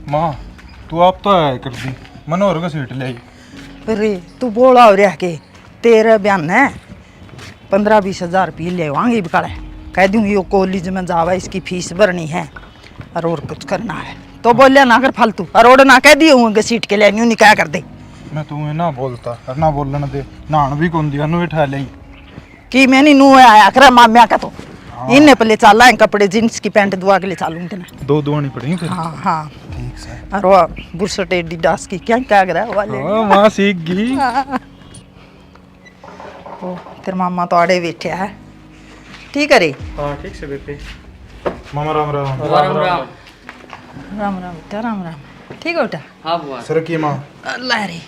माँ तू आप तो आया कर दी मनोहर को सीट ले आई। अरे तू बोला हो रहा के तेरा बयान है 15-20 हज़ार रुपये ले आएंगे बिकाले कह दूँ यो कॉलेज में जावा इसकी फीस भरनी है और कुछ करना है तो बोलिया ना कर फालतू और ना कह दिए सीट के लिए नहीं क्या कर दे। मैं तुम्हें ना बोलता और ना बोलने दे नान भी कौन दिया नु उठा ले कि मैं नहीं नू आया कर माम्या का तो इन्हें पहले चला है कपड़े जींस की पैंट दुआ के लिए चालूंगी ना दो दुआनी पड़ेगी फिर। हाँ हाँ ठीक से और वो बुरसट एडिडास की क्या क्या कर रहा है वाले माँ सीख गई। ओ तेरे मामा तो आड़े बैठे है ठीक है रे। हाँ ठीक से बेटे। मामा राम राम। राम राम। राम राम बेटा राम राम ठीक है बेटा। हाँ बुआ। सर की माँ अल्लाह रे।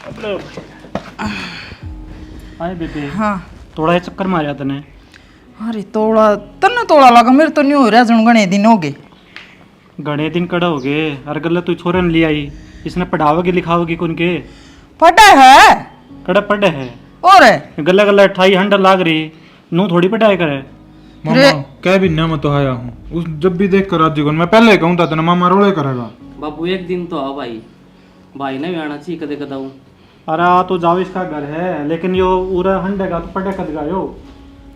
आए बेटे हाँ थोड़ा ही चक्कर मारा तने। अरे तोड़ा तन्ने तोड़ा लगा मेरे तो नहीं हो रहा जन गणे दिन हो गए। घने दिन कड़ा हो गए हर गल तू छोरे ने ले आई इसने पढ़ाओगी लिखाओगी कौन के फटा है कड़ा पढ़े है और गला गला 28 हंडर लाग रही नू थोड़ी पढ़ाई करे। मामा क्या भी ना मैं तो आया हूँ उस जब भी देख कर राजी को मैं पहले कहूँ था मामा रोले करेगा। बाबू एक दिन तो आओ भाई भाई ने भी आना चाहिए कदे कदाऊ। अरे आ तो जाओ इसका घर है लेकिन यो पूरा हंडे का तो पढ़े कद गायो।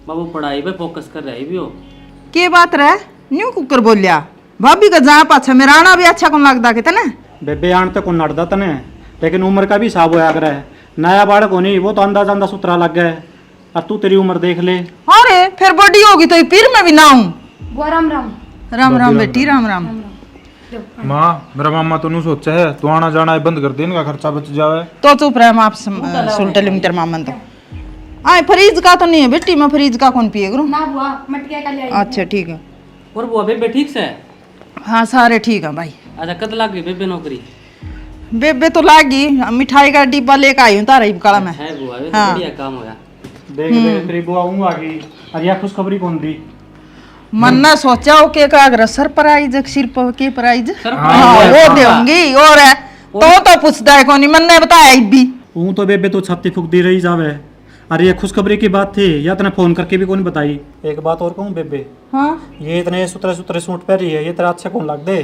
बाबू पढ़ाई पे फोकस कर रही भी हो। के बात रहे न्यू कुकर बोलिया भाभी का जहाँ पाछा मेरा आना भी अच्छा कौन लगता के तना बेबे आन तक कौन नड़दा तने लेकिन उम्र का भी हिसाब होया करे नया बाड़क होनी वो तो अंदाजा अंदा सुतरा लग गए और तू तेरी उम्र देख ले। अरे फिर बड़ी होगी तो फिर मैं भी ना हूँ। राम राम। राम राम बेटी राम राम। माँ मेरा मामा तो नहीं सोचा है तू आना जाना बंद कर दे इनका खर्चा बच जावे। तो चुप रहे मैं आप सुलटे लिमिटर मामन तो आए फ्रीज का तो नहीं है बेटी मैं फ्रीज का कौन पिए करूँ। ना बुआ मटकिया का ले आई। अच्छा ठीक है। और बुआ बेबे ठीक से। हाँ सारे ठीक है भाई। अच्छा कद लाग गई बेबे नौकरी। बेबे तो लागी मिठाई का डिब्बा लेकर आई हूँ तारा काला में। है बुआ ये तो हाँ। बढ़िया काम होया। देख ले तेरी बुआ ऊँ आ गई और यह खुशखबरी कौन दी। मन ने सोचा हो के का सरप्राइज सिर पर के प्राइज सरप्राइज हाँ वो देंगी और है तो पूछता है कौन मन ने बताया भी ऊँ तो बेबे तो छाती फूक दी रही जावे अरे ये खुशखबरी की बात थी या तने फोन करके भी कौन बताई। एक बात और कहूँ बेबे हाँ ये इतने सुतरे सुतरे सूट पहनी है ये तेरा अच्छा कौन लग दे।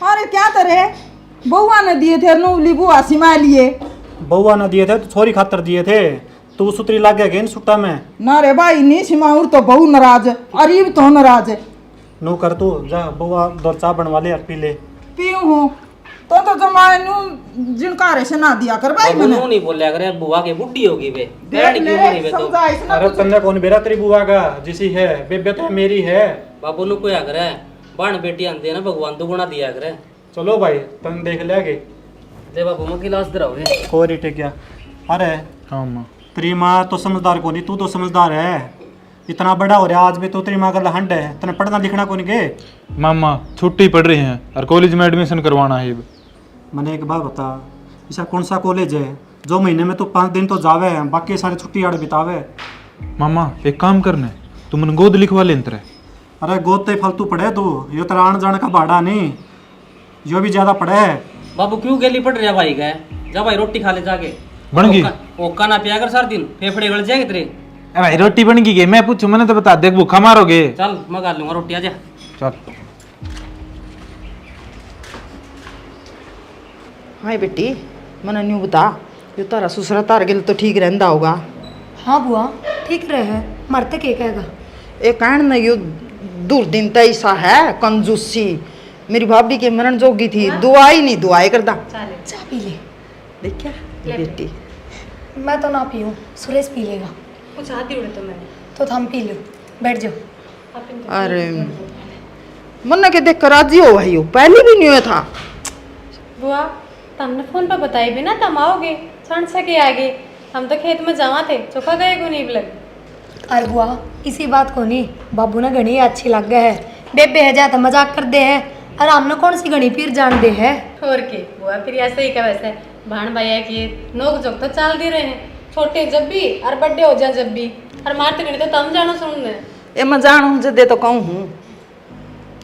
अरे क्या करे बउआ ने दिए थे नूली बुआ सिमा लिए बउआ ने दिए थे तो छोरी खातर दिए थे तू सुतरी लाग गया सुट्टा में ना रे भाई नी सिमाउर तो बहु नाराज अरीब तो नाराज नू कर तू जा बउआ दो चाय बनवा ले और पी ले। पीऊ हूँ तो जमाए नू जिनकारे से ना दिया कर भाई बाबू मैंने नू नहीं बोलिया करे बुआ की बुड्ढी होगी वे बैठ की उम्र ही वे तो। समझा इसने अरे तन्ने कौन बेरा तेरी बुआ का जिसी है बेबे तो मेरी है। बाबू नू कोया करे बाण बेटी आंदे ना भगवान दुगुना दिया करे। चलो भाई तन देख ले आगे दे बाबू मैं गिलास दराओगे। कोई रिटे क्या। अरे हाँ माँ तेरी माँ तो समझदार को नहीं तू तो समझदार है इतना बड़ा हो रहा आज भी तो तेरी माँ का हंड है तने पढ़ना लिखना को नहीं गए। मामा छुट्टी पड़ रही है और कॉलेज में एडमिशन करवाना है। मैंने एक बात बता ऐसा कौन सा कॉलेज है जो महीने में तो 5 दिन तो जावे बाकी सारे छुट्टी आड़ बितावे। मामा एक काम करने तू मन गोद लिखवा ले इंतरे। अरे गोद तो फालतू पड़े तू यो तेरा आने जाने का भाड़ा नहीं यो भी ज्यादा पड़े है। बाबू क्यों गेली पड़ रहा भाई गए जा भाई रोटी खा ले जाके बन गई ओका ना पिया कर सार दिन फेफड़े गल जाएंगे तेरे। भाई रोटी बन गई मैं पूछू मैंने तो बता देख भूखा मारोगे। चल मैं खा लूंगा रोटी आजा। चल हाय बेटी मैंने न्यू बता यो तारा ससुरा तार गिल तो ठीक रहंदा होगा। हाँ बुआ ठीक रहे मरते के कहेगा। एक कहन न यो दूर दिन ऐसा है कंजूसी मेरी भाभी के मरण जोगी थी दुआई नहीं दुआई करता। चाय पी ले। देखा बेटी मैं तो ना पीऊँ सुरेश पी लेगा। कुछ आती उड़े तो मैंने तो थम पी लो बैठ जाओ। अरे मन के देख कर राजी हो भाई पहले भी नहीं हुआ था। बुआ तुमने फोन पर बताई भी ना तुम आओगे छण से के आगे हम तो खेत में जावा थे चुका गए को नहीं लग। अरे बुआ इसी बात को नहीं बाबू ने घनी अच्छी लग गए है बेबे है जाता मजाक कर दे है और हमने कौन सी घनी फिर जान दे है। और के बुआ फिर ऐसे ही क्या वैसे भाण भैया की नोक जोक तो चाल दे रहे हैं छोटे जब भी और बड़े हो जाए जब भी और मारते गणी तो तुम जानो सुनने ए मैं जानू जदे तो कहूँ हूँ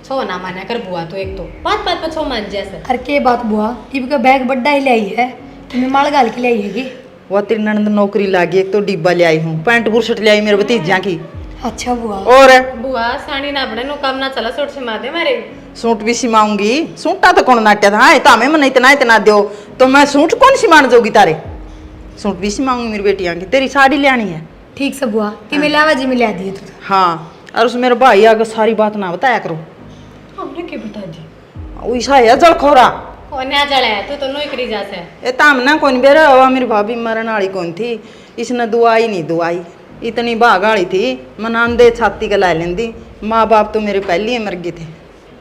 छो ना माना कर बुआ तो एक तो बात बात पर छो मान जैसे। अरे के बात बुआ इब का बैग बड्डा ही लाई है तुम्हें माल गाल के लाई है वो तेरी ननद नौकरी लागी एक तो डिब्बा ले आई हूँ पैंट बुरशट ले आई मेरे भतीजा की। अच्छा बुआ और बुआ साड़ी ना बड़े नो काम ना चला सोट से मार दे मारे सूट भी सिमाऊंगी। सूटा तो कौन नाट्या था, हाँ तामे मन इतना इतना दो तो मैं सूट कौन सिमान जोगी तारे। सूट भी सिमाऊंगी मेरी बेटियां की। तेरी साड़ी लेनी है? ठीक से बुआ कि मिला जी मिला दिए तू। हाँ, और उस मेरे भाई आगे सारी बात ना बताया करो। हमने क्या बता दी? वैसा है जलखोरा। कौन ना जड़ा है तू तो नोई करी जा से। ए ताम ना कौन बेरा हुआ, मेरी भाभी मरण वाली कौन थी, इसने दुआई नहीं दुआई, इतनी भागाड़ी थी, मनांदे छाती का ला लेंदी। माँ बाप तो मेरे पहले ही मर गए थे।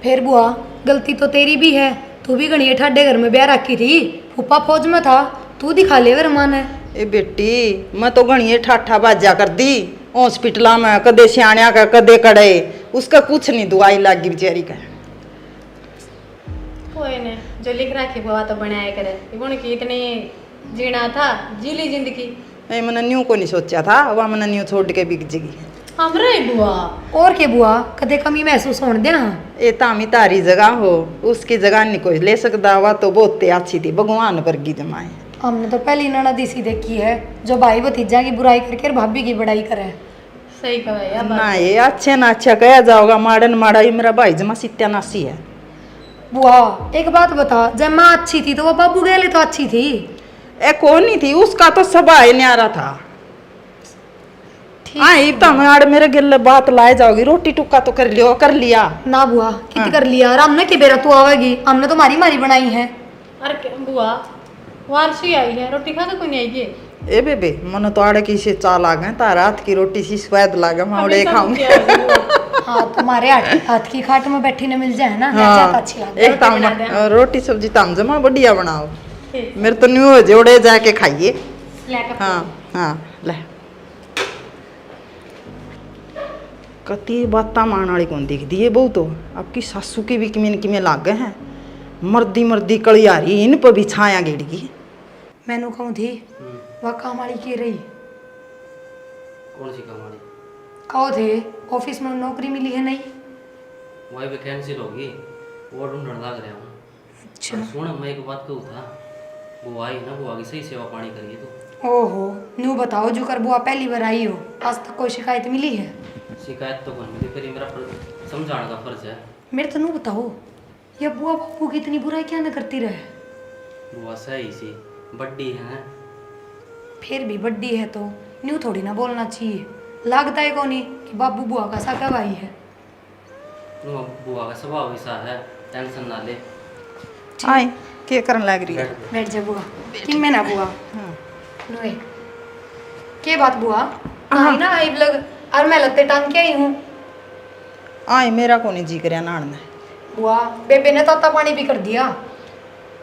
फिर बुआ गलती तो तेरी भी है, तू भी गणिये ठाडे घर में ब्याह रखी थी, फूफा फौज में था, तू दिखा ले वरमान है। ए बेटी मैं तो घणिए ठाठा बाजा कर दी हॉस्पिटल में, कदे सियाणिया का कदे कड़े, उसका कुछ नहीं दुआई लागी बेचारी का। कोई ने जो लिख रखी बुआ तो बनाया करे, इबन की इतनी जीना था, जी ली जिंदगी। ए मैंने न्यू को नहीं सोचा था, वह मैंने न्यू छोड़ के बिक जगी। हमरे बुआ और के बुआ कदे कमी महसूस होने देना। ए तामी तारी जगह हो, उसकी जगह नहीं कोई ले सकता। वह तो बहुत अच्छी थी, भगवान वर्गी जमाए। हमने तो पहली ननद इसी देखी है जो भाई भतीजा की बुराई करके और भाभी की बड़ाई करे। सही कहा यार ना ये अच्छे ना अच्छा कहा जाओगा, माड़न माड़ा ही मेरा भाई जमा सत्यानाशी है। बुआ एक बात बता, जब माँ अच्छी थी तो वो बाबू गेले तो अच्छी थी। ए कौन नहीं थी, उसका तो स्वभाव न्यारा था। हाँ ये तो हमारे मेरे गिल बात लाए जाओगी, रोटी टुक्का तो कर लियो, कर लिया ना बुआ कित कर लिया, और हमने की बेरा तू आवेगी, हमने तो मारी मारी बनाई है। अरे बुआ वारसी आई है, रोटी खा तो कोई नहीं आई है। ए बेबे मन तो आड़े की से चा लागे, तारा हाथ की रोटी सी स्वाद लागे, मैं उड़े खाऊंगी। हाँ तुम्हारे हाथ की खाट में बैठी ने मिल जाए ना, हाँ, ज्यादा अच्छी लगती है। एक ताम रोटी सब्जी ताम जमा बढ़िया बनाओ, मेरे तो न्यू जोड़े जाके खाइए। हाँ हाँ ले कती बाता मान वाली कौन दिख दी है बहु तो, आपकी सासू की भी किमें लाग गए हैं। मर्दी मर्दी कलियारी इन पर भी छाया गिड़गी। मैनू कहूँ थी वह काम वाली की रही। कौन सी कमानी? कहो थे ऑफिस में नौकरी मिली है नहीं? वही वैकेंसी होगी, वो ढूंढने लग रहा हूँ। अच्छा सुन मैं एक बात कहूँ था, वो आई ना, वो आगे सही सेवा पानी करिए तो। ओहो नू बताओ जो कर बुआ पहली बार आई हो, आज तक कोई शिकायत मिली है? शिकायत तो कौन मिली, फिर मेरा समझाने का फर्ज है। मेरे तो नू बताओ ये बुआ बापू की इतनी बुराई क्या न करती रहे? वो सही सी बड्डी है ना, फिर भी बड्डी है तो न्यू थोड़ी ना बोलना चाहिए। लगता है कौन कि बाबू बुआ का साका भाई है। वो बुआ का स्वभाव ऐसा है, टेंशन ना ले। आए क्या करने लग रही है? बैठ जा बुआ, कि मैं ना बुआ नुए के बात बुआ आई ना आई लग और मैं लगते टांग के आई हूँ। आए मेरा को नहीं जी करया नान में। बुआ बेबे ने ताता पानी भी कर दिया।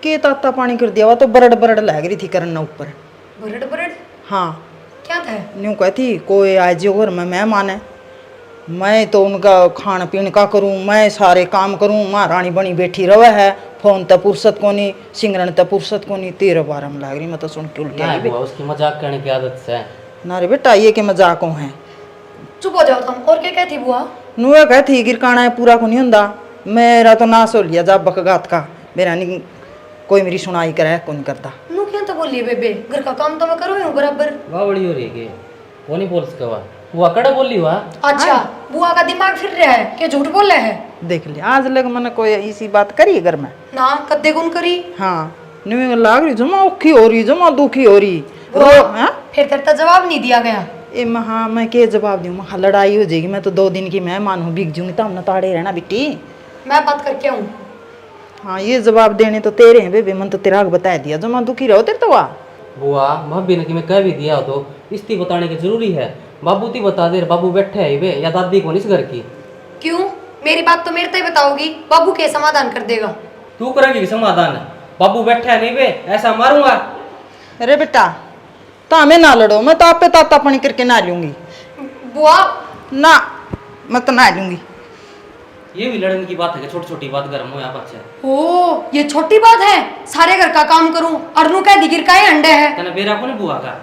के ताता पानी कर दिया, वो तो बरड़ बरड़ लग रही थी करना ऊपर। बरड़ बरड़ हाँ क्या था? न्यू कहती कोई आज जो घर में मेहमान है, मैं तो उनका खान पीन का करूँ, मैं सारे काम करूँ, महारानी बनी बैठी रहे है, फोन तक फुर्सत को नहीं, सिंगरन तक फुर्सत को नहीं। तेरे बारे में लग रही, मैं तो सुन के उल्टी ना बुआ उसकी मजाक करने की आदत से है। ना रे बेटा ये के मजाकों है। चुप हो जाओ तुम। और क्या कहती बुआ? नुए कहती गिरकाना है पूरा को नहीं होंदा, मेरा तो नाश हो लिया जा बकगात का, मेरा नहीं कोई मेरी सुनाई करे कौन करता। नू क्या तो बोलिए बेबे, घर का काम तो मैं करूँ हूँ बराबर। वाह बड़ी हो रही है, वो नहीं बोल सका वो कड़ा बोली हुआ। अच्छा बुआ का दिमाग फिर रहा है कि झूठ बोल रहा है? देख लिया आज लग मैंने कोई इसी बात करी घर में ना कद्दे गुन करी। हाँ न्यू लाग रही जमा औखी हो रही, जमा दुखी हो रही। फिर तेरे तो जवाब नहीं दिया गया। ए हाँ मैं क्या जवाब दूँ, मैं लड़ाई हो जाएगी, मैं तो 2 दिन की मेहमान हूँ, बिक जूंगी तो हम ताड़े रहना बेटी। मैं बात करके आऊँ। हाँ ये जवाब देने तो तेरे हैं बेबे, मन तो तेरा बता दिया, जमा दुखी रहो तेरे तो वाह। बुआ भाभी ने कि मैं कह भी दिया हो तो इसती बताने की जरूरी है। बाबू ती बता दे, बाबू बैठे है वे या दादी को इस घर की। क्यों? मेरी बात तो मेरे तक बताओगी, बाबू के समाधान कर देगा। तू करेगी समाधान? बाबू बैठे है नहीं वे, ऐसा मारूंगा। अरे बेटा तो हमें ना लड़ो, मैं तो आपे ताता पानी करके ना लूंगी। बुआ ना मैं तो ना लूंगी। ये भी लड़ने की बात है कि छोटी छोटी बात गर्म हो यहाँ बच्चे। ओ ये छोटी बात है, सारे घर का काम करूं और नू कह दी गिर का अंडे है। कहना बेरा को नहीं बुआ का।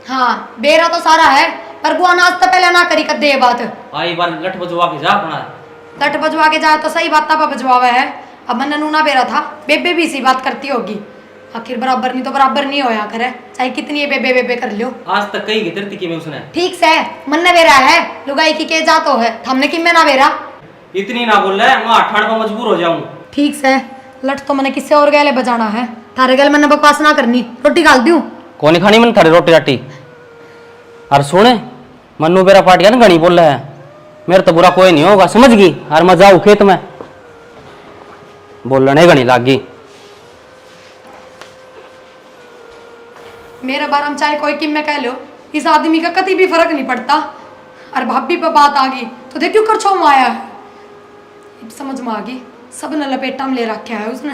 हाँ बेरा तो सारा है, पर बुआ नाच तो पहले ना करी कर दे ये बात। आई बार लठ बजवा के जा अपना। लठ बजवा के जा तो सही बात तब बजवावा है। अब मैंने नूना बेरा था, बेबे भी इसी बात करती होगी। आखिर बराबर नहीं तो बराबर नहीं होया करे, चाहे कितनी बेबे बेबे कर लियो। आज तक कही गिरती की मैं उसने। ठीक से मन ने बेरा है, लुगाई की के जा तो है, हमने कि मैं ना बेरा। इतनी ना बोल रहा है मैं अठाड़ पर मजबूर हो जाऊं। ठीक से लट तो मैंने किससे और गले बजाना है, थारे गले मैंने बकवास ना करनी, रोटी डाल दूं। कौन खानी मैंने थारी रोटी राटी। और सुने मन्नू बेरा पाट गया ना घनी बोल रहा है, मेरे तो बुरा कोई नहीं होगा समझ गई। और मैं जाऊँ खेत में बोलने घनी लाग गई। मेरे बारे में चाहे कोई किम में कह लो, इस आदमी का कभी भी फर्क नहीं पड़ता। और भाभी पे बात आ गई तो देख क्यों कर छो आया है। अब समझ में आ गई, सब ने लपेटा में ले रखा है उसने।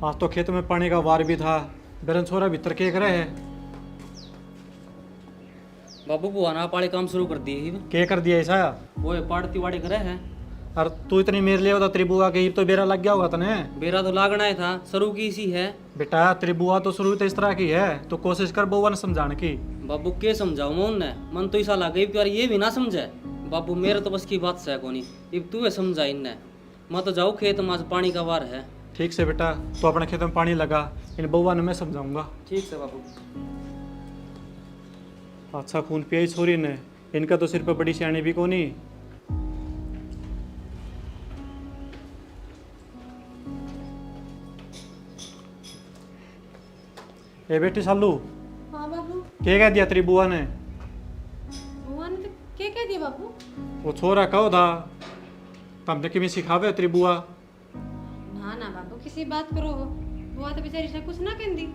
आज तो खेत में पानी का वार भी था, बेरन छोरा भीतर के करे है। बाबू बुआ ना पाले काम शुरू कर दिए। के कर दिया ऐसा? वो पाड़ती वाड़े करे है। और तू इतनी मेर ले होता, तेरी बुआ के तो बेरा लग गया होगा तने। बेरा तो लागना ही था, शुरू की सी है। बेटा तेरी बुआ तो शुरू तो इस तरह की है, तो कोशिश कर बुआ ने समझाने की। बाबू के समझाऊ मैं उन्हें, मन तो ऐसा लगे कि यार ये भी ना समझे। बाबू मेरे तो बस की बात से कोनी, अब तू समझा इन्हें। मैं तो जाऊँ खेत में, आज पानी का वार है। ठीक से बेटा, तो अपने खेत में पानी लगा, इन बुआ ने मैं समझाऊंगा। ठीक से बाबू। अच्छा खून पिया छोरी ने, इनका तो सिर पर बड़ी सियाणी भी कोनी। ए बेटी सालू, हाँ बाबू। क्या कह दिया तेरी बुआ ने? बुआ ने तो क्या कह दिया बाबू? वो छोरा कहो था तुमने किमें सिखावे तेरी बुआ? ना ना बाबू, किसी बात करो, बुआ तो बेचारी से कुछ ना कहती।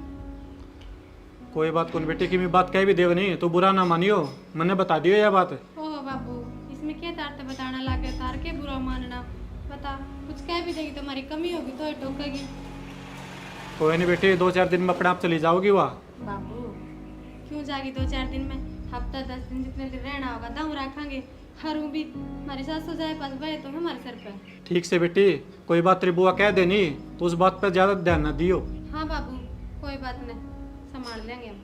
कोई बात कौन बेटी की मैं बात कह भी देव नहीं तो बुरा ना मानियो, मैंने बता दियो यह बात। ओह बाबू, इसमें क्या तारते बताना लागे, तार के बुरा मानना। बता, कुछ कह भी देगी तो हमारी कमी होगी तो टोकेगी। कोई नहीं बेटी, 2-4 दिन में अपने आप चली जाओगी वहाँ। बाबू क्यों जाएगी 2-4 दिन में? हफ्ता 10 दिन जितने दिन रहना होगा दाऊ रखेंगे। हरू भी हमारी सासू जाए पास भाई तो हमारे सर पे। ठीक से बेटी, कोई बात तेरी बुआ कह देनी तो उस बात पर ज्यादा ध्यान न दियो। हाँ बाबू, कोई बात नहीं, संभाल लेंगे हम।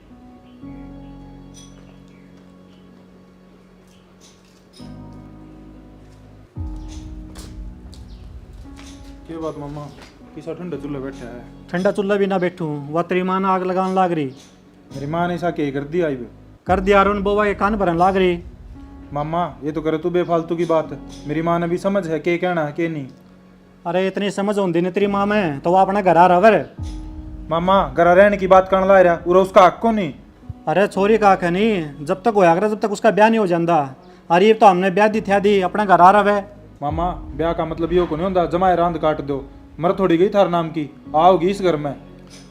क्या बात मामा, किसा ठंडा चूल्हा बैठा है? ठंडा चूल्हा भी ना बैठूं, वह तेरी माँ ने आग लगाने लाग रही। मेरी माँ ने ऐसा क्या कर दिया? आई कर दिया और उन बुआ के कान भरन लाग रही। मामा ये तो करे तू बेफालतू की बात। मेरी माँ ने भी समझ है के कहना है के नहीं। अरे इतनी समझ होती नहीं तेरी माँ में तो वह अपना घर आ रहा। मामा घर रहने की बात करने ला रहा, और उसका हक को नहीं। अरे छोरी का है नहीं, जब तक होया करे जब तक उसका ब्याह नहीं हो जाता। अरे ये तो हमने ब्याह दी थी दी, अपना घर आ रहा है। मामा ब्याह का मतलब यो को नहीं होता जमाए रांद काट दो, मर थोड़ी गई थार नाम की, आओगी इस घर में।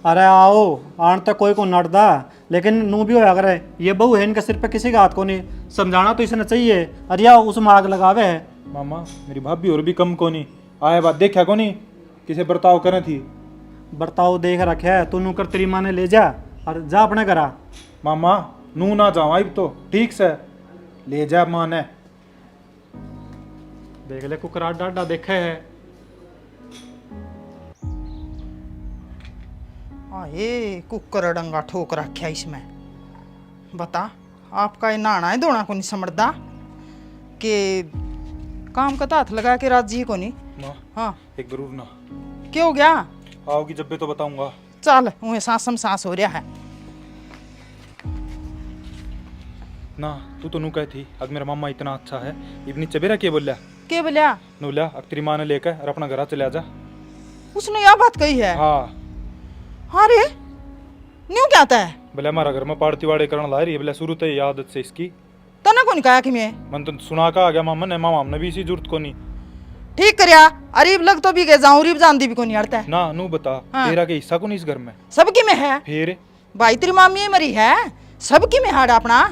अरे आओ आन तक कोई को नटदा, लेकिन नू भी होया करे, ये बहू है इनके सिर पे किसी का हाथ को नहीं, समझाना तो इसने चाहिए। अरे या उसमें आग लगावे है। मामा मेरी भाभी और भी कम को नहीं, आए बात देखा को नहीं किसे बर्ताव करे थी। बर्ताव देख रखे है तू, नू कर तेरी माँ ने ले जा और जा अपने घर आ। मामा नू ना जाओ अब तो ठीक से ले जा माँ ने। देख ले कुकरा डाडा देखे है। ये कुकर डंगा ठोक रखा इसमें। बता, आपका ये नाना है दोना को नहीं समझदा कि काम का हाथ लगा के राजी को नहीं। माँ हाँ एक जरूर ना क्या हो गया? आओगी जब भी तो बताऊंगा। चल उन्हें सांसम सांस हो रहा है ना तू तो नू कह थी अगर मेरा मामा इतना अच्छा है, इतनी चबेरा के बोलिया के बोलिया? नू लिया अगर तेरी माँ ने लेकर और अपना घर चले जा। उसने यह बात कही है? हाँ अरे न्यू क्या आता है? बोले हमारा घर में पाड़ती वाड़े करने ला रही है, बोले शुरू तो ये आदत से इसकी। तना को नहीं कहा कि मैं मन तो सुना का आ गया मामा ने, मामा हमने भी इसी जरूरत को नहीं। ठीक करिया। अरीब लग तो भी गए जाऊं, रीब जानती भी को नहीं अड़ता है ना नू बता हाँ। तेरा के हिस्सा को नहीं इस घर में? सबकी में है फिर भाई, तेरी मामी मरी है, सबकी में हाड़ अपना।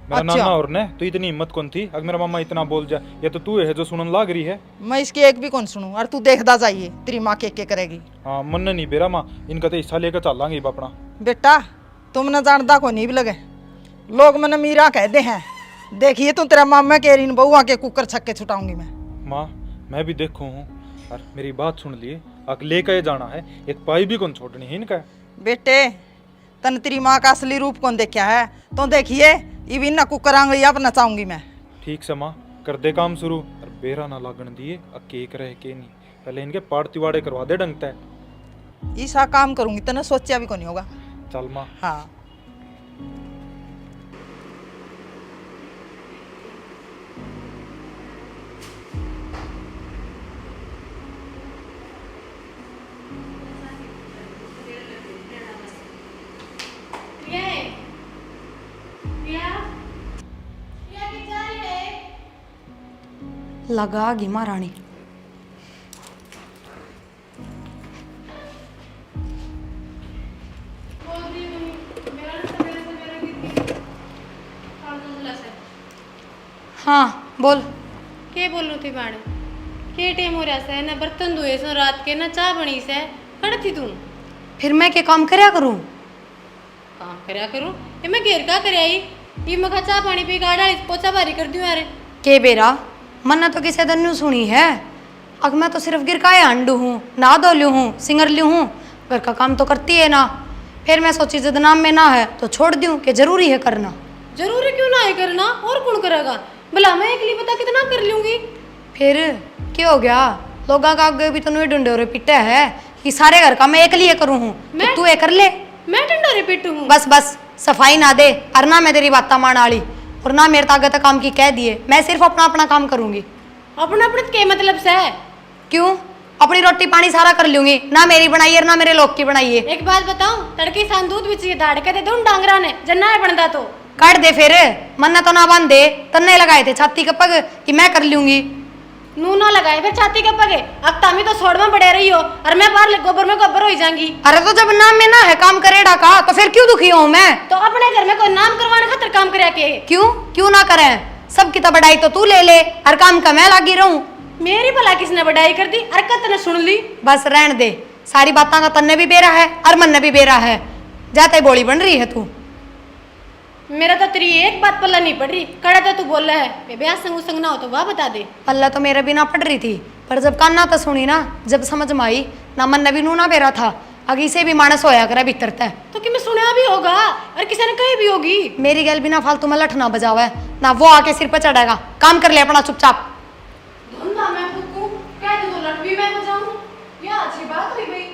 मेरा अच्छा। नाना और ने तो इतनी हिम्मत कौन थी अगर मेरा मामा इतना बोल जाए, या तो तू है जो सुनन लाग रही है। मैं इसकी एक भी कौन सुनूं, और तू देखदा जाइए तेरी माँ के करेगी। हाँ मन नहीं बेरा माँ, इनका तो हिस्सा लेकर चल लांगे अपना। बेटा तुम न जानदा को नहीं भी लगे, लोग मैंने मीरा कहते हैं। देखिए तू तेरा मामा के रिन बउआ के कुकर छक्के छुटाऊंगी मैं। माँ मैं भी देखू हूँ, और मेरी बात सुन लिए, अग लेकर जाना है, एक पाई भी कौन छोड़नी है इनका। बेटे तन तेरी माँ का असली रूप कौन देखा है, तो देखिए ये भी ना कुकर आंगली अब नचाऊंगी मैं। ठीक से माँ कर दे काम शुरू, और बेरा ना लागन दिए अब केक रहे के नहीं, पहले इनके पाड़ती वाड़े करवा दे डंगता है। ऐसा काम करूंगी तने सोचा भी को नहीं होगा। चल माँ। हाँ लगागी महारानी। हाँ बोल। के बोलूं थी बाण के टेम हो रहा से ना बर्तन धोए सो रात के ना चाय बनी से खड़ थी तू। फिर मैं क्या काम करया करूं? काम करया करूं ये मैं घेर का कर आई ये मखा चाय पानी पी गाड़ा पोछा भारी कर दूं यार। के बेरा मन्ना तो किसी दिन न्यू सुनी है। अब मैं तो सिर्फ गिरकाए अंडू हूँ, ना धो लूँ हूँ, सिंगर लूँ हूँ, घर का काम तो करती है ना। फिर मैं सोची जब नाम में ना है तो छोड़ दूँ कि जरूरी है करना। जरूरी क्यों ना है करना और कौन करेगा भला मैं अकेली पता कितना कर लूंगी। फिर क्या हो गया? लोगों का आगे भी तो नहीं डंडोरे पिटा है कि सारे घर का मैं एक लिए करूँ हूँ तो तू ये कर ले। मैं डंडोरे पिटू हूँ? बस बस सफाई ना दे और ना मैं तेरी बात मान वाली और ना मेरे ताकत काम की कह दिए। मैं सिर्फ अपना अपना काम करूंगी। अपना अपने के मतलब से है? क्यों? अपनी रोटी पानी सारा कर लूंगी, ना मेरी बनाई है ना मेरे लोग की बनाई है। एक बात बताऊं तड़के सान दूध बिच दाड़ के दे दूं डांगरा ने जन्ना है बनदा तो काट दे। फिर मन्ना तो ना बांध दे, तन्ने लगाए थे छाती का पग कि मैं कर लूंगी। नू ना लगाए फिर छाती के पगे अब तामी तो छोड़ में बड़े रही हो और मैं बाहर गोबर में गोबर हो जाऊंगी। अरे तो जब नाम में ना है काम करेड़ा का तो फिर क्यों दुखी हूं मैं? तो अपने घर में कोई नाम करवाने खातिर काम करया के क्यों क्यों ना करें? सबकी तो बढ़ाई तो तू ले ले और काम का मैं लागी रहूं। मेरी भला किसने बढ़ाई कर दी हरकत ने सुन ली। बस रहन दे, सारी बातों का तन्ने भी बेरा है और मन भी बेरा है। जाते बोली बन रही है तू। मेरा तो तेरी एक बात पल्ला नहीं पड़ रही कड़ा तो तू बोल रहा है ब्याह संग संग ना हो तो वाह बता दे। पल्ला तो मेरे भी ना पड़ रही थी पर जब कान्ना तो सुनी ना, जब समझ में आई ना मन भी नू ना बेरा था अगी से भी मानस होया करे भीतर तय। तो कि मैं सुना भी होगा और किसी ने कही भी होगी। मेरी गल बिना फालतू में लठ ना बजावा ना वो आके सिर पर चढ़ेगा। काम कर ले अपना चुपचाप। धंधा मैं फूकूं कह दे तो लठ भी मैं बजाऊं ये अच्छी बात हुई भाई।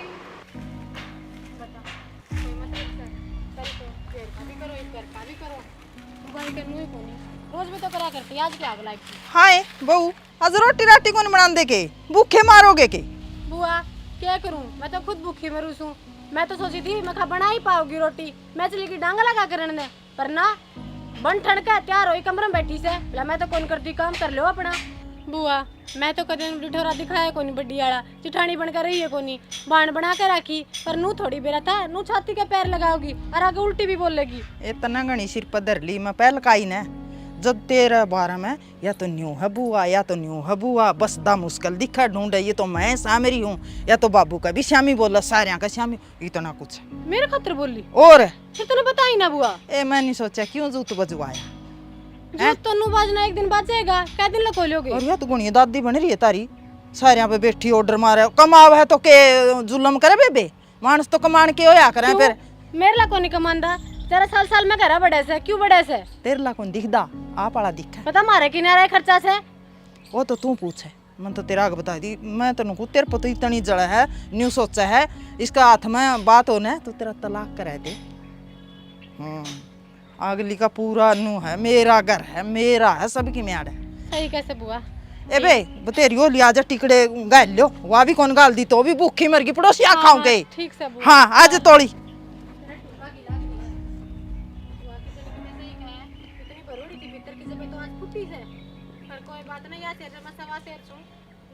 रोज भी तो करा करती आज क्या आग लाइक हाय बहू, आज रोटी राटी कौन बना दे के? भूखे मारोगे के? बुआ क्या करूं मैं तो खुद भूखी मरूं सूं। मैं तो सोची थी मैं खा बना ही पाऊंगी रोटी मैं चली की डांगा लगा कर ने पर ना बन ठंड का तैयार होई कमरे में बैठी से बोला मैं तो कौन करती काम कर लो अपना। बुआ मैं तो कदे डिठोरा दिखाया कोनी बड्डी आला चिठानी बनकर रही है कोनी बाण बना के रखी पर नू थोड़ी बेरा था नू छाती का पैर लगाओगी और आगे उल्टी भी बोलेगी। इतना घनी सिर पर धर ली मैं पहल काई ने जब तेरा बारह में या तो न्यू है बुआ या तो न्यू है बुआ बस दा मुश्किल दिखा ढूंढे। ये तो मैं सामरी हूँ या तो बाबू का भी श्यामी बोला सारे का श्यामी इतना कुछ मेरे खतर बोली और फिर तूने बताई ना बुआ। ए मैं नहीं सोचा क्यों जूत बजवाया जो तो नू बाजना एक दिन बाजेगा कै दिन लकोलोगे। और या तो गुणी दादी बन रही है तारी सारे पे बैठी ऑर्डर मारे कमाव है तो के जुल्म करे बेबे मानस तो कमान के होया करे। फिर मेरे ला कोनी कमांदा तेरा साल साल में घरा बड़े से क्यों बड़े से तेरे ला कौन दिखदा आप वाला दिखा पता मारे किनारे खर्चा से वो तो तू पूछे मन तो तेरा आग बता दी मैं तेन को तेरे पतो इतनी जड़ा है न्यू सोचा है इसका हाथ में बात होने तो तेरा तलाक करा दे। अगली का पूरा नू है मेरा घर है मेरा है सबकी म्याड़ है। सही कैसे बुआ ए बे बतेरी हो लिया जा टिकड़े गाल लो वह भी कौन गाल दी तो भी भूखी मर गई पड़ोसी आ खाऊं गई। ठीक से बुआ हाँ आज तोड़ी कोई बात नहीं यार तेरे में सवा शेर सुन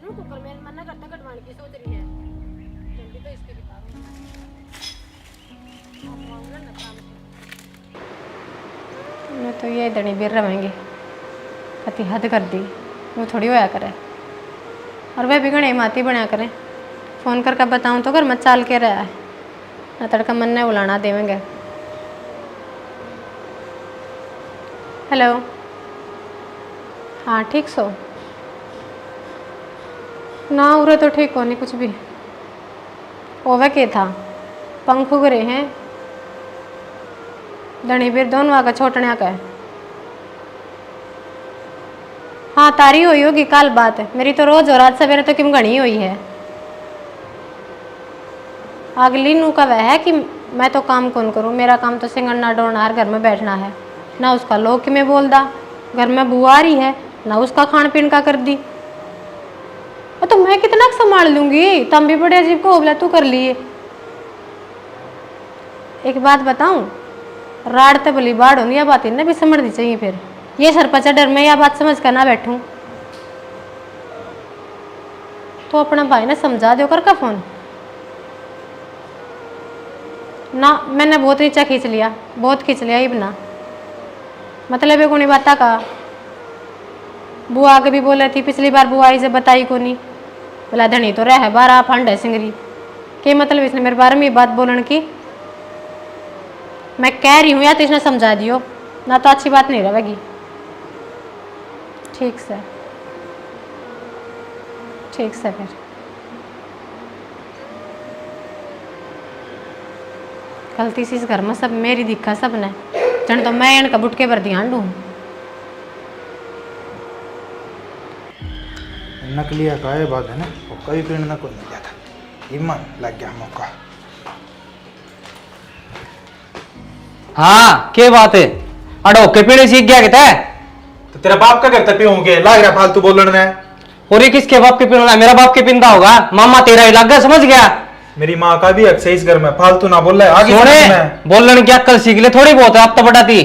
नू कुकर में मन करता कटवाने की सोच रही है जल्दी तो इसके दिखा मैं तो ये दड़ी बेर रहेंगे कति हद कर दी वो थोड़ी होया करे और वह भी घने माती बनाया करें फ़ोन करके बताऊं तो घर मत चाल के रहा है ना तड़का मन ने बुलाना देवेंगे। हेलो हाँ ठीक सो ना उरे तो ठीक हो नहीं कुछ भी ओवे के था पंख उगरे हैं धनी फिर दोनों आगा छोटने का है। हाँ तारी हुई होगी कल बात है मेरी तो रोज और आज सवेरे तो किम घनी हुई है। अगली नू का वह है कि मैं तो काम कौन करूँ मेरा काम तो सिंगड़ना डोड़ना हर घर में बैठना है ना उसका लोग कि मैं बोल दा घर में बुआ आ रही है ना उसका खान पीन का कर दी तो मैं कितना संभाल लूंगी तम भी बड़े अजीब को बोला तू कर लिए। एक बात बताऊं राड़ तो भली बाढ़ होनी यह बात इन्हें भी समझनी चाहिए फिर ये सरपंच डर में यह बात समझ कर ना बैठूं तो अपना भाई ने समझा दो कर का फोन ना, मैंने बहुत नीचा खींच लिया, बहुत खींच लिया ही बना, मतलब ये को नहीं बता का। बुआ आगे भी बोला थी पिछली बार, बुआ आई से बताई को नहीं, बोला धनी तो रह 12 फंड है सिंगरी के, मतलब इसने मेरे बारे में ये बात बोलने की। मैं कह रही हूँ या तो इसने समझा दियो, ना तो अच्छी बात नहीं रहेगी। ठीक से फिर गलती से इस घर में सब मेरी दिखा सब ने, जन तो मैं इनका बुटके पर ध्यान दूँ। नकलिया का ये बात है ना, वो कई पीड़ना को नहीं गया था, ईमान लग गया मौका। हाँ क्या बात है, अड़ो के पीने सीख गया कहता है। तो तेरा बाप का करता पीऊंगे, लाग रहा फालतू बोलने में। और ये किसके बाप के पीना, मेरा बाप के पिंदा होगा, मामा तेरा ही लग गया, समझ गया। मेरी माँ का भी हक से इस घर में, फालतू ना बोल रहा है आगे सोने समझ में। बोलने की अक्ल सीख ले, थोड़ी बहुत है, अब तो बढ़ाती।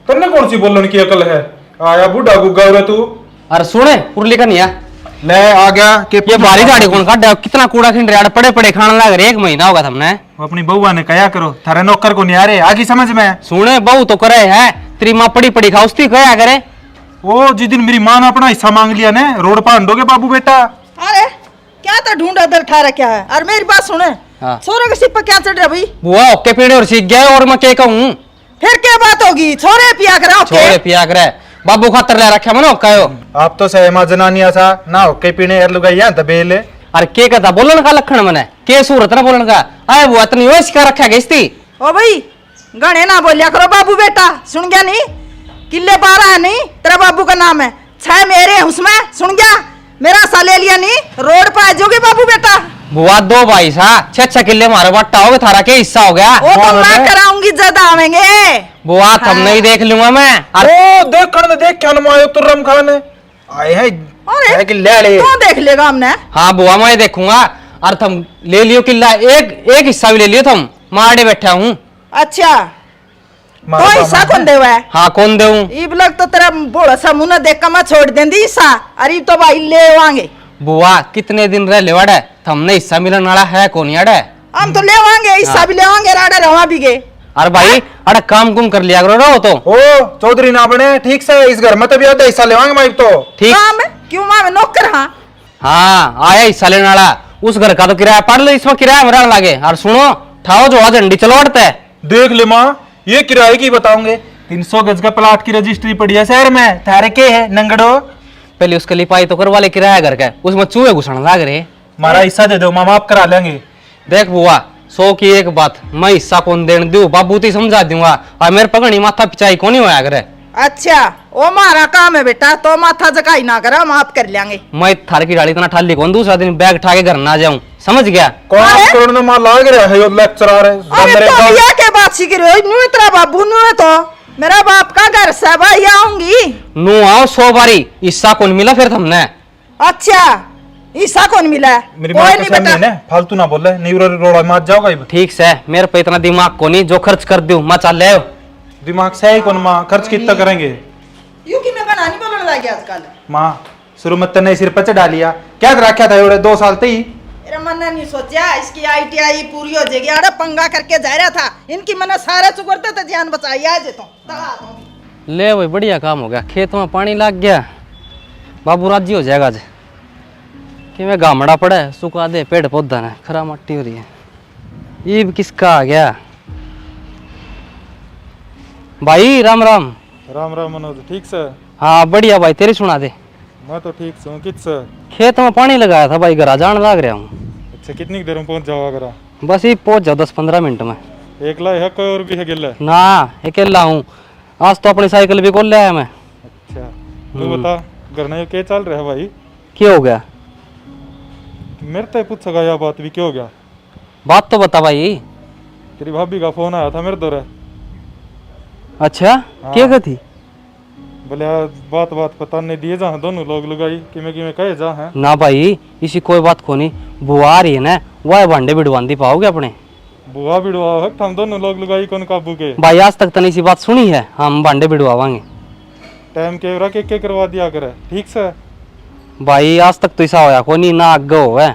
तुमने कौन सी बोलने की अकल है, आया बूढ़ा गुग्गा हो रहा तू। अरे सुने उर्ली का नहीं है, ले आ गया कि ये बारी गाड़ी कौन काट, कितना कूड़ा खिंड रहा, पड़े पड़े खाने लग रहे, 1 महीना होगा तुमने। अपनी बहुआ ने कहा करो, थारे नौकर को नहीं आ रहे आगे समझ में। सुने बहू तो करे है, तेरी माँ पड़ी पड़ी खा उसकी कया करे। वो जिस दिन मेरी माँ ने अपना हिस्सा मांग लिया ने, रोड पर हंडोगे बाबू बेटा। अरे क्या तो ढूंढा दर ठा रखा है। और मेरी बात सुने, हाँ। छोरे के सिर पर क्या चढ़ रहा भाई? बुआ ओके पीड़े और सीख गया, और मैं क्या कहूँ, फिर क्या बात होगी? छोरे पिया करा ओके। छोरे पिया करे, बाबू खातर ले रखा मनो कहो। आप तो सहमा जनानिया सा ना होके पीने यार लुगाई है दबेले। अरे के कहता बोलन का लक्षण मने, के सूरत ना बोलन का, आए वो इतनी वो सिखा रखा गई थी। ओ भाई गणे ना बोलिया करो बाबू बेटा, सुन गया नहीं? किले 12 है नहीं, तेरा बाबू का नाम है, 6 मेरे हैं उसमें, सुन गया? मेरा सा ले लिया नहीं, रोड पर आ जाओगे बाबू बेटा। बुआ 2 भाई सा 6 किले हमारे बट्टा हो गया, थारा के हिस्सा हो गया। वो तो मैं कराऊंगी, ज्यादा आवेंगे। बुआ तुम नहीं देख लूंगा मैं। ओ देख कर देख क्या नमायो तुर्रम खान आए हैं। अरे कि ले ले तो देख लेगा हमने। हाँ बुआ मैं देखूंगा, और तुम ले लियो किला, एक हिस्सा भी ले लियो, तुम मारे बैठा हूँ। अच्छा तो हिस्सा कौन दे हुआ है? हाँ कौन दे इब लग तो तेरा बोला सा मुंह देख कर मैं छोड़ देंदी हिस्सा, अरे तो भाई ले आएंगे। बुआ कितने दिन रह ले वड़े, हमने हिस्सा मिलन वाला है कौन यार। हम तो ले आएंगे, हिस्सा भी ले आएंगे, राडा रवा भी गए। अरे भाई अरे काम कुम कर लिया करो रहो तो। ओ चौधरी ना बने ठीक से, इस घर में तो भी आधा हिस्सा लेवांगे मैं तो। ठीक काम है क्यों मैं नौकर? हाँ हाँ आया हिस्सा लेने वाला, उस घर का तो किराया पड़ लो, इसमें किराया मेरा लागे। और सुनो ठाओ जो आज अंडी चलो अड़ता है। देख ले माँ, ये किराए की बताऊंगे, 300 गज का प्लाट की रजिस्ट्री पड़ी है शहर में, थारे के है नंगड़ो। पहले उसके लिपाई तो करवा ले किराया घर का, उसमें चूहे घुसने लग रहे। हमारा हिस्सा दे दो, माँ आप करा लेंगे। देख बुआ 100 की एक बात, मैं हिस्सा कौन देने दूं, बाबू ती समझा दूंगा, और मेरे पगड़ी माथा पिचाई कौन ही होया करे। अच्छा वो हमारा काम है बेटा, तो माथा जकाई ना करा, हम आप कर लेंगे। मैं थार की डाली इतना ठाली कौन, दूसरा दिन बैग उठा के घर ना जाऊं, समझ गया। कौन करोड़ में माँ लाग रहा है, लेक्चर आ रहे अरे मेरे तो गाँव। ये के बात सीख रहे हो? न्यू तेरा बाबू न्यू है तो मेरा बाप का घर से भाई आऊंगी। नू आओ 100 बारी, हिस्सा कौन मिला फिर तुमने। अच्छा हिस्सा कौन मिला है? मेरी कोई माँ नहीं के सामने बेटा। ना फालतू ना बोले, नहीं रोड़ा मार जाओगा। ठीक से मेरे पे इतना दिमाग को नहीं, जो खर्च कर दूं मैं चल ले। दिमाग से ही कौन माँ, खर्च कितना करेंगे? यूं कि मैं बनानी बोलने लगी आजकल। माँ शुरू में तने सिर पर चढ़ा लिया, क्या रखा था एवढे 2 साल ही। मेरा मन नहीं सोचा इसकी ITI पूरी हो जाएगी, अरे पंगा करके जा रहा था, इनकी मन सारा चुकरते थे, जान बचाई आज तो तड़ा दूंगी। ले भाई बढ़िया काम हो गया, खेत में पानी लग गया, बाबू राजी हो जाएगा आज। कि मैं गामड़ा पड़ा है, सुखा दे पेड़ पौधा ने, खरा मट्टी हो रही है। ईब किसका आ गया? भाई राम राम। राम राम मनोज, ठीक से? हाँ बढ़िया भाई, तेरी सुना दे। मैं तो ठीक से हूँ, किस से? खेत में पानी लगाया था भाई, घर जान लग रहा हूँ। अच्छा कितनी देर में पहुंच जाओ? अगर बस ही पहुंच जाओ 10-15 मिनट में। एकला है कोई और भी है गिल्ला? ना अकेला हूँ, आज तो अपनी साइकिल भी खोल लिया मैं। अच्छा तू बता, घर में क्या चल रहा है भाई? क्या हो गया? मेरे तो पूछेगा यह बात भी, क्या हो गया? बात तो बता भाई। तेरी भाभी का फोन आया था मेरे दौरे। अच्छा क्या कहती? बोले बात पता नहीं दिए जा दोनों लोग लुगाई कि मैं कहे जा है ना भाई इसी कोई बात को नहीं, बुआ आ रही है ना, वह भांडे बिड़वांदी पाओगे अपने। बुआ बिड़वा है, हम दोनों लोग लुगाई कौन काबू के? भाई आज तक तो नहीं सी बात सुनी है, हम भांडे बिड़वावांगे। टाइम के रख के करवा दिया करे, ठीक से? भाई आज तक तो ऐसा होया को नहीं ना आगे हो है।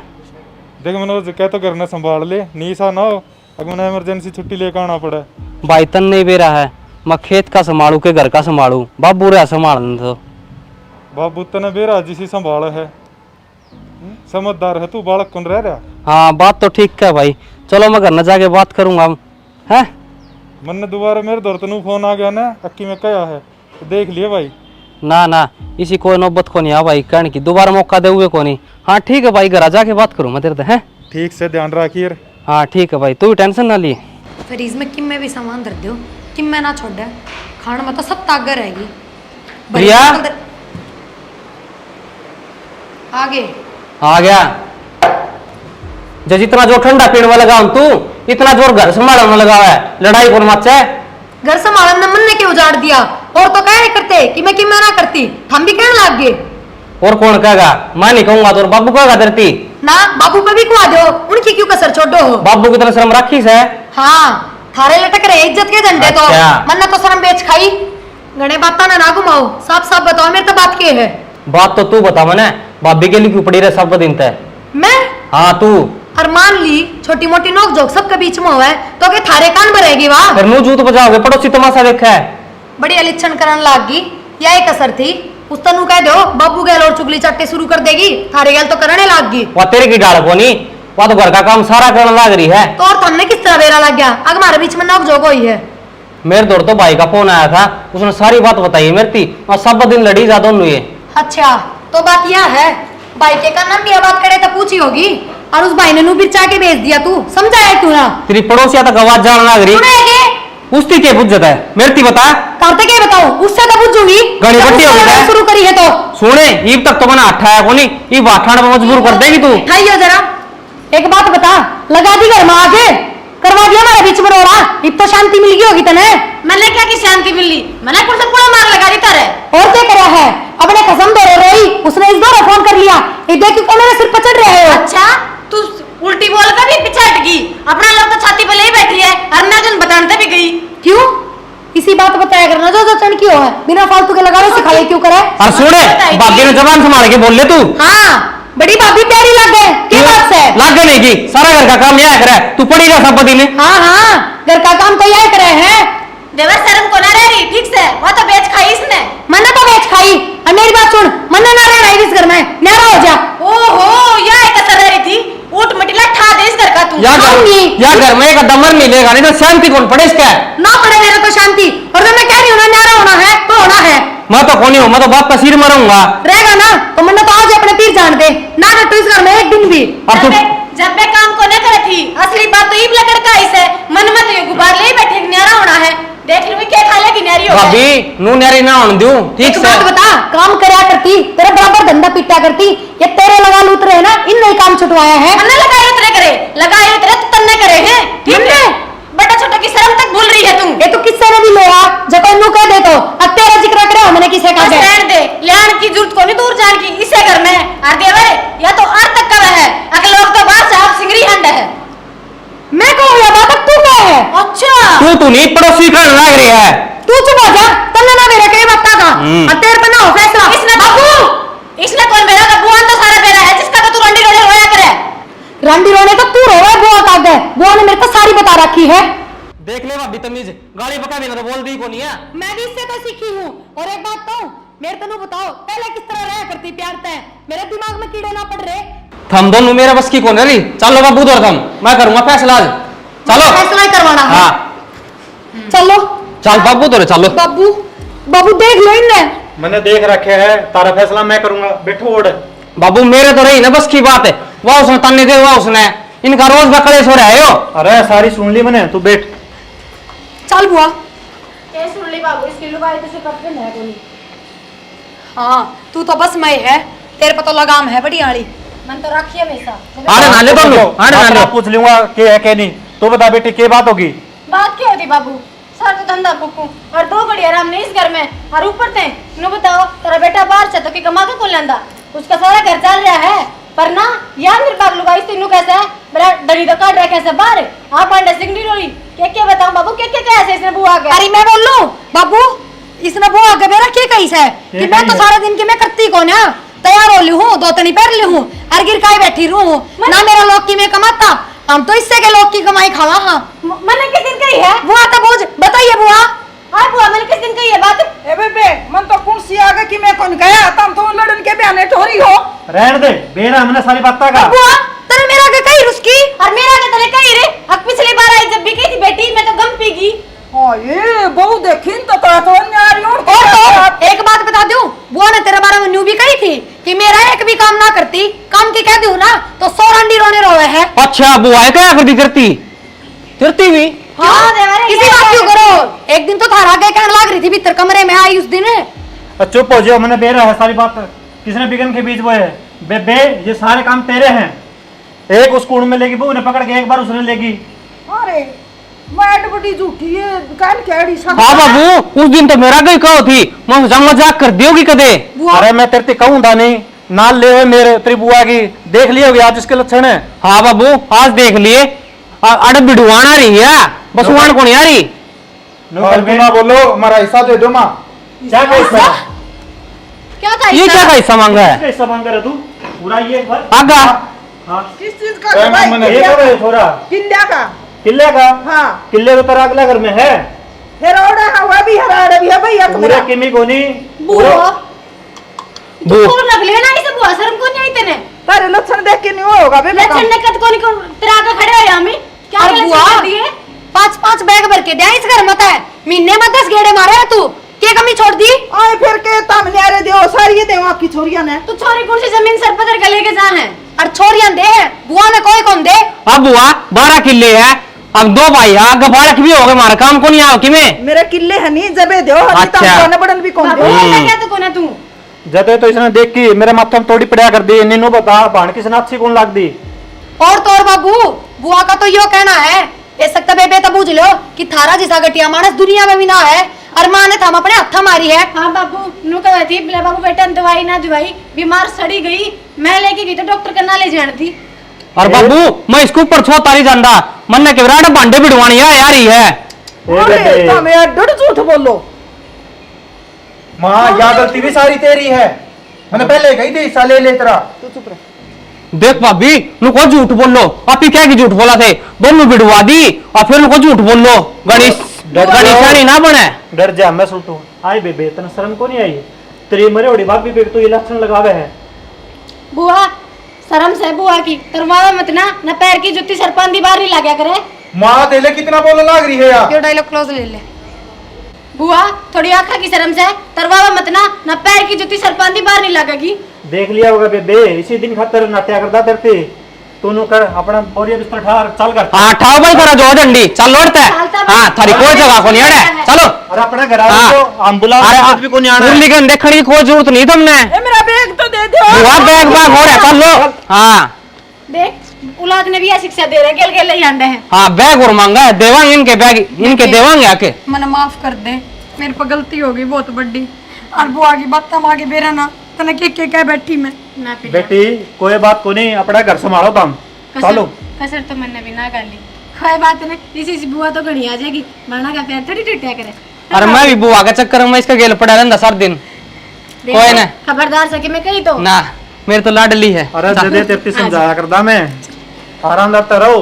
देख मनोज कह तो घर ने संभाल ले, नहीं सा ना हो अगर मैंने इमरजेंसी छुट्टी लेकर आना पड़ा। भाई तन नहीं बेरा है, मैं खेत का संभालू के घर का संभालू, बाबू रहा संभालने तो। बाबू तने बेरा जिसी संभाल है, समझदार है तू, बालक कौन रह रहा। हाँ बात तो ठीक है भाई, चलो मैं घर न जाके बात करूंगा हम है। मन ने दोबारा मेरे दौर तनु फोन आ गया ना अक्की में क्या है तो देख लिए भाई। ना ना इसी कोई नौबत को नहीं आ भाई, कहने की दोबारा मौका दे हुए को नहीं। हाँ ठीक है भाई, घर जाके बात करूँ मैं तेरे है। ठीक से ध्यान रखिए। हाँ ठीक है भाई, तू भी टेंशन ना लिए। फ्रीज में किम में भी सामान धर दो, किम में ना छोड़ दे, खाने में तो सब ताकत रहेगी। प्रिया आगे आ गया। जैसे इतना जोर ठंडा पीने में लगा तू, इतना जोर घर संभालने में लगा है, लड़ाई कौन मच है। घर संभालने मन ने क्यों उजाड़ दिया, और तो कह नहीं करते कि मैं किम में ना करती, हम भी कहने लग गए। और कौन कहेगा, मैं नहीं कहूंगा तो बाबू कहेगा धरती ना बाबू पे भी कुआ दो, उनकी क्यों कसर छोड़ो हो। बाबू की तरह शर्म रखी से। हाँ थारे लटक रहे इज्जत के झंडे तो, अच्छा। मन ने तो शर्म बेच खाई। गणे बात ना घुमाओ, साफ साफ बताओ मेरे तो बात के है। बात तो तू बता मने, भाभी के लिए क्यों पड़ी रहे सब दिन तय। मैं हाँ तू और मान ली छोटी मोटी नोक जोक सबके बीच में हुआ है तो के थारे कान भरेगी वाह। फिर मुंह जूत बजाओगे, पड़ोसी तमाशा देखा है। बड़ी अलिच्छन करन लाग गई, यही कसर थी। उस तनु कह दो बाबू गैल और चुगली चाटे शुरू कर देगी, थारे गैल तो करने लाग गई। वह तेरे की डाल को नहीं, वह तो घर का काम सारा करने लग रही है। तो और तुमने किस तरह बेरा लग गया, अग हमारे बीच में नोक जोक हुई है। मेरे दौर तो भाई का फोन आया था, उसने सारी बात बताई मेरी थी, और सब दिन लड़ी जा दोनों ये। अच्छा तो बात यह है, भाई के का नाम भी बात करे तो पूछी होगी, और उस भाई ने नू बिरचा के भेज दिया, तू समझा है तू ना। तेरी पड़ोसिया तक आवाज जान लग रही, उसकी क्या बुझत है मेरी थी बता। करते क्या बताऊं, उससे तो पूछूंगी घड़ी बट्टी हो गई शुरू करी है तो। सुने ईब तक तो मैंने आठा है कोनी, ईब आठाने में मजबूर कर देगी तू। खाइयो जरा, एक बात बता, लगा दी घर में आके करवा दिया हमारे बीच में रोड़ा, अब तो शांति मिल गई होगी तने। मैंने क्या की शांति मिली, मैंने कुछ से पूरा मार लगा दी तारे। और क्या करा है, अपने कसम दे रोई, उसने इस बार फोन कर लिया, ये देख के मेरे सिर पर चढ़ रहे हो। अच्छा तू उल्टी बोल कर भी पीछे हट गई, अपना लोग तो छाती पे ले बैठी है, और मैं जन बताने भी गई। क्यों इसी बात बताया करना जो जो चढ़ क्यों है, बिना फालतू के लगावे सिखाए क्यों करे। और सुने भाभी ने जबान संभाल के बोल ले तू। हाँ बड़ी भाभी प्यारी लग गए, क्या बात है। लाग नहीं की, सारा घर का काम यह करे, तू पड़ी जा सब दिन। हाँ हाँ घर का काम तो यही करे हैं। देवर शर्म को ना रह रही, ठीक से वो तो बेच खाई इसने। मैंने तो बेच खाई, और मेरी बात सुन, मन्ने ना रहना इस घर में, न्यारा हो जा। ओहो यह एक असर रह रही थी, ऊट मटिला ठा दे इस घर का तू। या घर में एक दमर मिलेगा नहीं तो शांति कौन पड़े इसका। ना पड़े मेरे तो शांति, और जब मैं कह रही हूँ ना न्यारा होना है तो होना है। मैं तो कौन हूँ, मैं तो बाप का सिर मरूंगा। रहेगा ना तो मन्ने तो आज अपने पीर जान दे ना, तो इस घर में एक दिन भी। और तू जब मैं काम को न करे थी, असली बात तो ईब लकड़ का इसे मन में तो ये गुबार ले बैठे न्यारा होना है। देख लो क्या खा लेगी न्यारी हो भाभी नू न्यारी ना होने दूं, ठीक से बात बता, काम करया करती तेरे बराबर धंधा पिटा करती, ये तेरे लगा लूट रहे ना, इन नहीं काम छुटवाया है। हमने लगाए उतरे करे, लगाए उतरे तो तन्ने करे हैं, ठीक है। बड़ा छोटा की शर्म तक भूल रही है तुम। ये तो किससे ने भी लोया, जब कोई नू कह दे तो अब तेरा जिक्र करे हमने किसे कहा है। रहने दे, लेन की जरूरत को नहीं दूर जान की, इसे घर में आ देवर या तो आर तक का है, अगले लोग तो बाहर से आप सिंगरी हंड है। मैं कहूँ या बात तू क्या है। अच्छा तू नहीं पड़ोसी का लग रही है, तू चुप हो जा, तन्ने ना मेरे के बत्ता का और तेरे पे ना हो फैसला। इसने बाबू इसने कौन मेरा का बुआन तो सारा मेरा है, जिसका तो तू रंडी रोने रोया करे। रंडी रोने तो तू रोवे, बुआ का दे, बुआ ने मेरे को सारी बता रखी है। देख ले भाभी तमीज, गाली पका देना तो बोल दी को नहीं है। मैं भी इससे तो सीखी हूँ। और एक बात तो मेरे तनु बताओ, पहले किस तरह रहा करती प्यार तय, मेरे दिमाग में कीड़े ना पड़ रहे। थम दोनों मेरा बस की कौन है। चलो बाबू उधर थम, मैं करूंगा फैसला आज। चलो फैसला ही करवाना है। हाँ चलो चल बाबू उधर चलो। बाबू बाबू देख लो इनने, मैंने देख रखे है, तारा फैसला मैं करूंगा, बैठो ओढ़। बाबू मेरे तो रही ना बस की बात है, वह उसने तन्ने दे, वह उसने इनका रोज बकड़े सो रहे हो। अरे सारी सुन ली मैंने, तू बैठ। चल बुआ। ये सुन ली बाबू, इसकी लुगाई तो से कब है कोनी। हाँ तू तो बस मैं है, तेरे पे तो लगाम है बड़ी आड़ी। मन तो रखी है हमेशा। आने ना ले दोनों, आने ना ले। पूछ लूंगा के है के नहीं, तो बता बेटी क्या बात होगी। बात क्या होती बाबू, सर तो धंधा फूकू और दो घड़ी आराम नहीं इस घर में, और ऊपर थे नु बताओ तेरा बेटा बाहर से तो की कमा के कौन लांदा, उसका सारा घर चल रहा है। पर ना यार मेरे बाप लुगाई तीनों कैसे है, मेरा डरी तो काट रहा कैसे बाहर आप अंडा सिंगनी रोई क्या बताऊं बाबू, क्या कैसे इसने बुआ के। अरे मैं बोल लूं बाबू, इसने बुआ के मेरा क्या कैसे है कि मैं तो सारा दिन की मैं करती कौन है, तैयार हो ली हूँ, दो तनी पैर ली हूँ, और गिर काय बैठी रू हूँ ना। मेरा लोग की में कमाता, हम तो इससे के लोग की कमाई खावा। हाँ मैंने किस दिन कही है? बुआ तो बोझ बताइए बुआ। हाँ बुआ, मैंने किस दिन कही है बात? ए बेबे मन तो कौन सी आगे कि मैं कौन गया तुम तो लड़न के बयाने ठोरी हो। रहने दे बेरा हमने सारी बात का। बुआ तेरे मेरा के कही रुसकी और मेरा के तने कही रे, अब पिछली बार आई जब भी कही थी बेटी, मैं तो गम पीगी। हां ये बहु देखिन तो न्यारी और तो एक बात बता दूं, बुआ ने तेरे बारे में न्यू भी कही थी कि मेरा एक भी काम ना करती, काम की कह दूं ना तो 100 रंडी रोने रोवे है। अच्छा बुआ क्या करती करती भी? हाँ किसी बात क्यों करो, एक दिन तो थारा के कहने लग रही थी भीतर कमरे में आई उस दिन। चुप हो जाओ, मैंने बेरा है सारी बात। किसने बिगन के बीच वो है बे ये सारे काम तेरे हैं। एक उस कूड़ में लेगी बहू ने पकड़ के, एक बार उसने लेगी। अरे मैं बड़ी झूठी है काल केड़ी सा। हाँ बाबू उस दिन तो मेरा गई कहो थी, मैं मजाक कर दियोगी कदे? अरे मैं तेरे से कहूंगा नहीं, नाल ले हुए मेरे तेरी बुआ की देख लियोगे आज इसके लक्षण है। हाँ बाबू आज देख लिए, अड़ बिड़वान आ रही है, बस वाण को नहीं आ रही। बिना बोलो हमारा हिस्सा दे दो माँ। क्या कह इसमें? क्या था ये क्या का हिस्सा मांगा है? इसका हिस्सा मांग रहा तू पूरा ये एक बार। आगा हाँ किस चीज का भाई? ये कब है छोरा? किल्ला का। किले का? हाँ किले तो तेरा अगला घर में है। हेरोड़ा हवा भी हराड़ा भी है भैया पूरा तुम्हारा। किमी को नहीं बुआ बू तू रख लेना इसे, बुआ शर्म को नहीं आई तेने? तारे लक्षण देख के नहीं होगा बे बेटा। लक्षण ने कद को नहीं तेरा आगे खड़े हो हमें क्या और लक्षण बुआ कर दिए? 5-5 बैग भर के दे इस घर मत है, महीने में 10 गेड़े मारे है तू, के कमी छोड़ दी? आए फिर के तम न्यारे देओ सारी ये देवा की छोरियां ने। तू छोरी कुर्सी जमीन सर पत्थर का लेके जा है। और छोरियां दे बुआ ने कोई कौन दे? अब बुआ 12 किले है, अब 2 भाई आगे बालक भी हो गए, हमारा काम को नहीं आओ कि मैं मेरे किले है नहीं जबे देओ हनी अच्छा। तम कोने बड़न भी कौन बाबू दे। बोलता क्या तू कोने तू? जते तो इसने देख की मेरे माथे में थोड़ी पड़ा कर दी। नीनू बता भाण किस नाथ से कौन लाग दी? और तो और बाबू बुआ का तो यो कहना है, ये सकता बेबे तो बूझ लो कि थारा जैसा गटिया मानस दुनिया में भी ना है, और माँ ने थाम अपने हत्था मारी है। हाँ बाबू नु कहती थी बोले बाबू बेटा ने दवाई ना दवाई, बीमार सड़ी गई, मैं लेके गई तो डॉक्टर के ना ले जानी थी। और बाबू मैं इसके ऊपर छो तारी जांदा मन के विराट भांडे बिड़वानी है यार ही है। अरे तम यार डड़ झूठ बोलो। माँ यह गलती भी सारी तेरी है, मैंने पहले कही थी हिस्सा ले ले तेरा। तू चुप रह। देख भाभी नुको झूठ बोल लो, आप ही क्या की झूठ बोला थे, दोनों बिड़वा दी और फिर नुको झूठ बोल लो। गणेश ना बने डर जा मैं सुलटू आई बेबे तने शर्म को नहीं आई? तेरी मरे ओड़ी भाभी बेबे तो ये लक्षण लगावे है। बुआ शर्म से बुआ की करवावा मत ना, न पैर की जुत्ती सरपंदी बाहर नहीं लाग्या करे। माँ तेले कितना बोलने लाग रही है यार। यो डायलॉग क्लोज ले ले। बुआ थोड़ी आँखा की शर्म से तरवावा मत ना, न पैर की जुत्ती सरपंदी बाहर नहीं लगेगी। देख लिया होगा बेबे इसी दिन खातर नाट्या करता तेरे तूनु कर अपना बोरिया बिस्तर ठार चल कर। हाँ ठाओ भाई करा जो डंडी चल लौटते हाँ थारी कोई जगह को नहीं अड़े चलो। अरे अपना घर हाँ। आओ एम्बुलेंस भी को नहीं आना। मुरली के देखने की कोई जरूरत नहीं तुमने, ए मेरा बैग तो दे दो। बुआ बैग बैग हो रहा चल लो। हाँ देख औलाद ने भी यह शिक्षा दे रहे, गेल गेल ले आंडे हैं। हाँ बैग और मांगा है, देवांगे इनके बैग, इनके देवांगे आके। मन माफ कर दे, मेरे पर गलती हो गई बहुत बड़ी, और बुआ की बात तम आगे बेरा ना तने के कह बैठी मैं। ना पिला बेटी कोई बात को नहीं, अपना घर संभालो तुम चलो। कसर तो मैंने भी ना कर ली, कोई बात नहीं, इसी से बुआ तो घनी आ जाएगी, माना का पैर थोड़ी टूटिया करे। और मैं भी बुआ के चक्कर में इसका गेल पड़ा रहता सार दिन। देखो, कोई ना खबरदार सके मैं कही तो ना मेरे तो लाडली है। अरे दे तेरे समझाया करदा मैं आरामदार तो रहो।